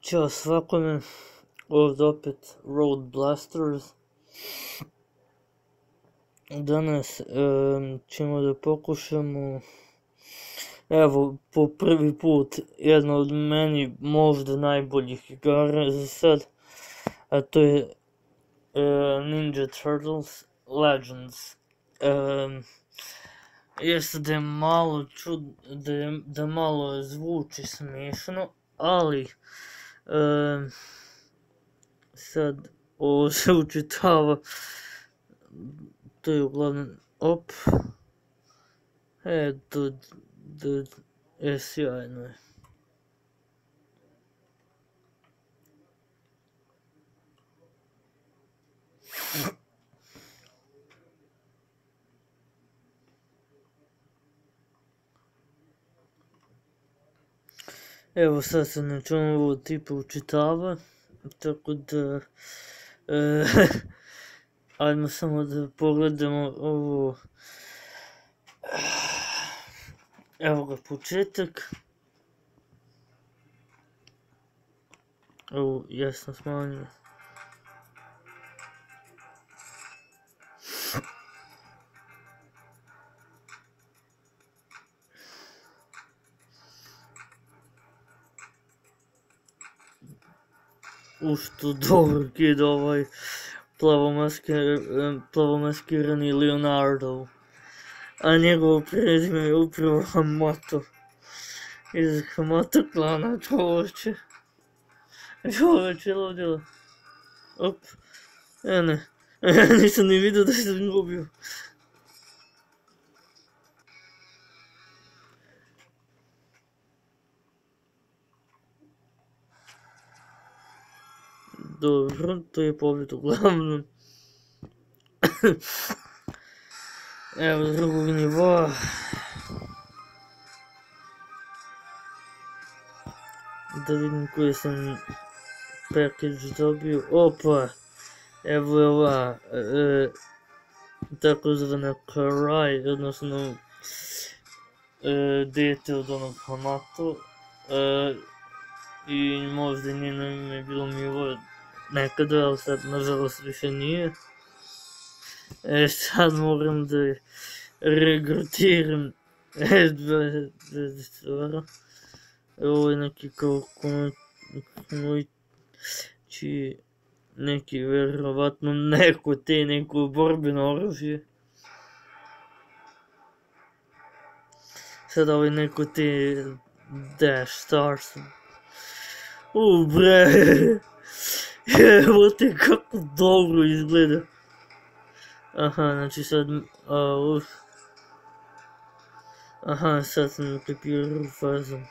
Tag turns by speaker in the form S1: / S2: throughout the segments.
S1: Ćao svakome, ovdje opet Road Blasters. Danas ćemo da pokušamo, evo, po prvi put, jedna od meni možda najboljih igara za sad, a to je Ninja Turtles Legends. Jeste da je malo da malo zvuči smiješno, ali sad ovo se učitava, to je uglavnom sjajno je. Evo sad se znači ovo tipa učitava, tako da ajmo samo da pogledamo ovo. Evo ga početak. Ovo jasno smanjeno. Što dobro kida ovaj plavomaskirani Leonardo, a njegovo prezime je upravo Hamato iz Hamato klana. Čoveče ludilo. Ne, nisam ni vidio da sam gubio. Dobro, to je pobjed uglavnom. Evo drugog nivoa. Da vidim koji sam package dobio. Opa! Evo je ova takozvana Karai, odnosno dete od onog Hamato. I možda njeno ime je bilo Milo nekada, ali sad nažalost više nije. Sad moram da regrutiram S2. Ovo je neki kao neki verovatno neko borbeno oružje. Sad ovo je neko Dash Stars. Bre, evo te kako dobro izgleda. Aha, znači sad, sad sam uklepirao fazom.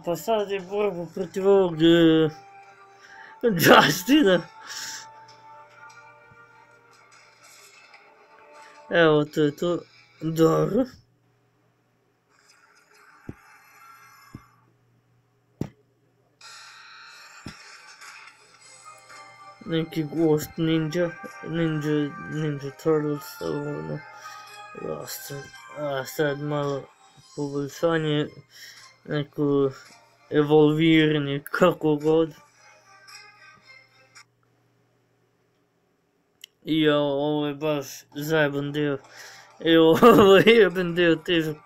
S1: Pa sad je borba protiv ovog Justina. Evo, to je to. Dobro. Neki Ghost Ninja Turtles, ovo roster. A sad malo poboljšanje, neko evolviranje, kako god. I ovo je baš zajeban dio. Ovo je jeben dio težak.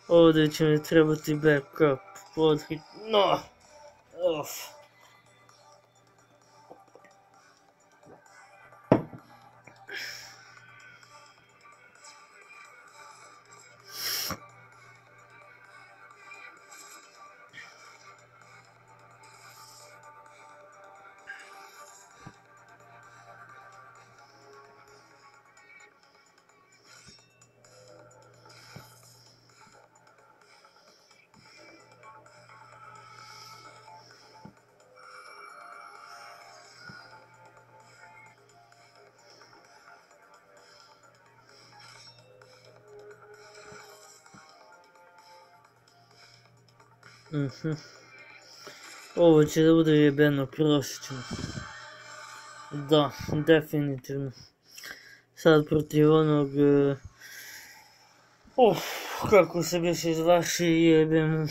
S1: Ovdje će mi trebati backup. Podhit, no! Ovo će da bude jebeno prošćeno. Da, definitivno. Sad protiv onog... kako se biš izvaši jebem.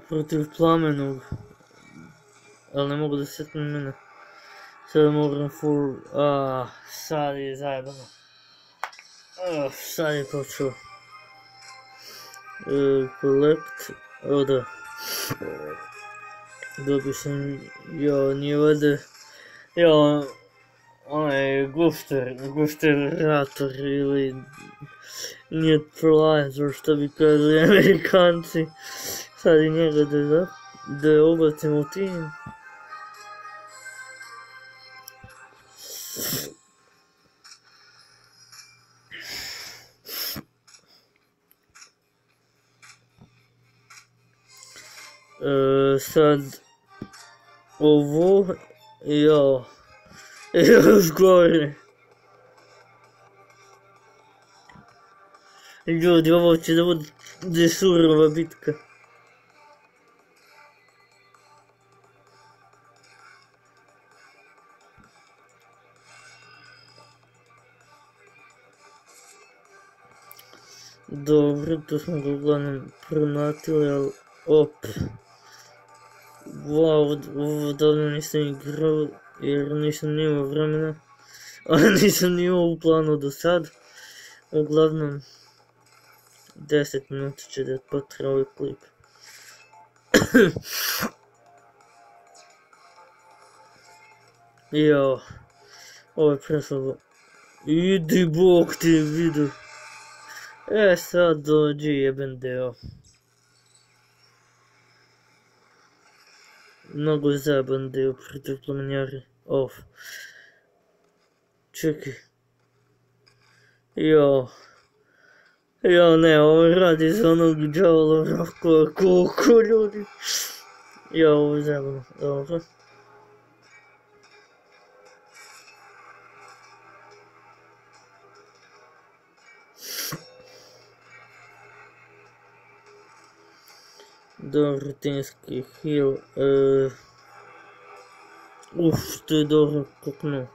S1: Protiv plamenog. Ali ne mogu da sjetnem mene. Sada moram full... sad je zajebano. Sad je počeo. Collect... da. Dobio sam... nije vode... onaj gušterator ili... neutralizer, što bi kazali Amerikanci. Sad i njega da ubacim u tim. Sad ovo, još gore. Ljudi, ovo će da bude surova bitka. Dobro, to smo ga uglavnom pronatili, ali wow, ovo davno nisam igrao jer nisam ni imao vremena, a nisam ni imao u planu do sad. Uglavnom, 10 minuta će da potraje ovaj klip. Ovo je preslovo. Idi bok ti vidu. Sad dođi jeben deo. Mnogo zajeban deo protiv plamenjari. Čekaj. Ne, ovo radi za onog džavola rakova koliko ljudi. Ovo je zajebano. Dobro. Dobro, rutinski heal. To je dobro koknuo.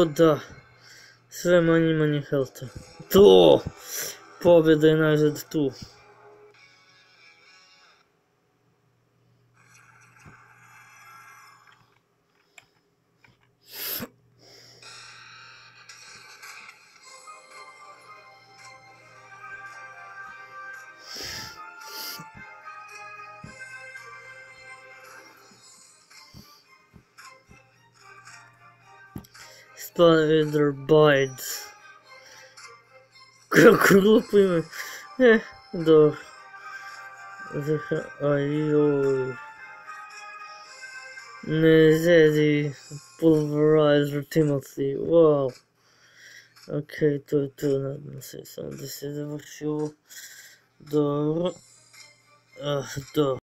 S1: Da, sve manje healtha. To! Pobjeda je nazad tu. Spider bites. Kako glupo ime. Dobro. Ne zezi. Pulverizer Tmnt. Wow. Ok, to je to. Nadam se samo da se završi ovo. Dobro. Dobro.